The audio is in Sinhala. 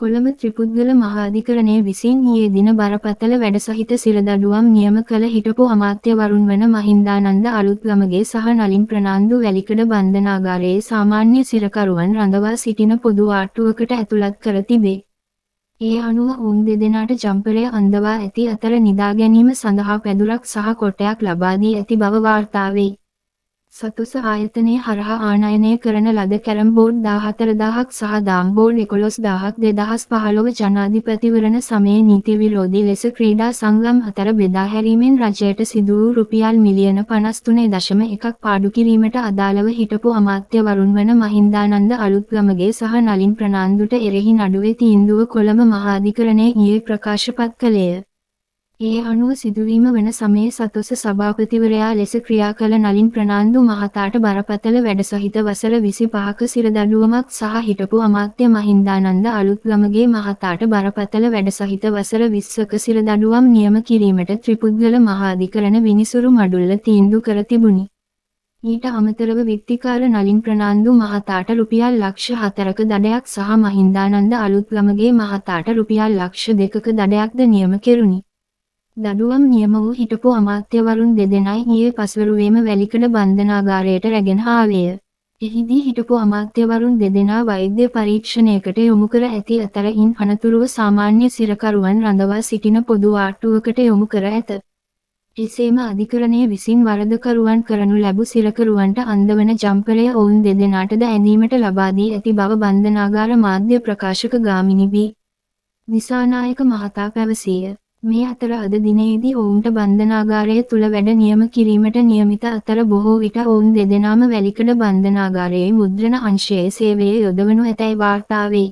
කොළඹ ත්‍රිපුද්ගල මහාධිකරණය විසින් ඊයේ දින බරපතල වැඩසහිත සිරදඬුවම් නියම කළ හිටපු අමාත්‍යවරුන් වන මහින්දානන්ද අලුත්ගමගේ සහ නලින් ප්‍රනාන්දු වැලිකඩ බන්ධනාගාරයේ සාමාන්‍ය සිරකරුවන් රඳවා සිටින පොදු ආට්ටුවකට ඇතුළත් කර තිබේ. ඒ අනුව ඔවුන් දෙදෙනාට ජම්පරය අන්දවා ඇති අතර නිදා ගැනීම සඳහා පැදුරක් සහ කොටයක් ලබා දී ඇති බව වාර්තා වෙයි. සතුස ආයතනය හරහා ආනයනය කරන ලද කැරම් බෝඩ් 14000ක් සහ දාම් බෝඩ් 11000ක් 2015 ජනාධිපතිවරණ සමයේ නීති විරෝධී ලෙස ක්‍රීඩා සංගම් අතර බෙදා හැරීමෙන් රජයට සිදු වූ රුපියල් මිලියන 53.1ක් පාඩු කිරීමට අදාළව හිටපු අමාත්‍යවරුන් වන මහින්දානන්ද අලුත්ගමගේ සහ නලින් ප්‍රනාන්දුට එරෙහි නඩුවේ තීන්දුව කොළඹ මහාධිකරණය ඊයේ ප්‍රකාශපත් කළේය. ඒ අනුව සිදුවීම වන සමයේ සතොස සභාපතිවරයා ලෙස ක්‍රියා කළ නලින් ප්‍රනාන්දු මහතාට බරපතල වැඩසහිත වසර 25ක සිරදඬුවමක් සහ හිටපු අමාත්‍ය මහින්දානන්ද අලුත්ගමගේ මහතාට බරපතල වැඩසහිත වසර 20ක සිරදඬුවම් නියම කිරීමට ත්‍රිපුද්ගල මහාධිකරණ විනිසුරු මඩුල්ල තීන්දුව කර තිබුණි. ඊට අමතරව විත්තිකාර නලින් ප්‍රනාන්දු මහතාට රුපියල් ලක්ෂ 4ක දඩයක් සහ මහින්දානන්ද අලුත්ගමගේ මහතාට රුපියල් ලක්ෂ 2ක දඩයක්ද නියම කෙරුණි. දඩුවම් නියම වූ හිටපු අමාත්‍යවරුන් දෙදෙනයි ඊයේ පස්වරුවේම වැලිකඩ බන්ධනාගාරයට රැගෙන ආවේය. එහිදී හිටපු අමාත්‍යවරුන් දෙදෙනා වෛද්‍ය පරීක්ෂණයකට යොමු කර ඇති අතර ඉන් අනතුරුව සාමාන්‍ය සිරකරුවන් රඳවා සිටින පොදු ආට්ටුවකට යොමු කර ඇත. එසේම අධිකරණය විසින් වරදකරුවන් කරනු ලැබූ සිරකරුවන්ට අන්දවන ජම්පරය ඔවුන් දෙදෙනාටද ඇඳීමට ලබා දී ඇති බව බන්ධනාගාර මාධ්‍ය ප්‍රකාශක ගාමිණී බී. දිසානායක මහතා පැවසීය. මේ අතර අද දිනේදී ඔවුන්ට බන්ධනාගාරය තුල වැඩ නියම කිරීමට නියමිත අතර බොහෝ විට ඔවුන් දෙදෙනාම වැලිකඩ බන්ධනාගාරයේ මුද්‍රණ අංශයේ සේවයේ යොදවනු ඇතැයි වාර්තා වේ.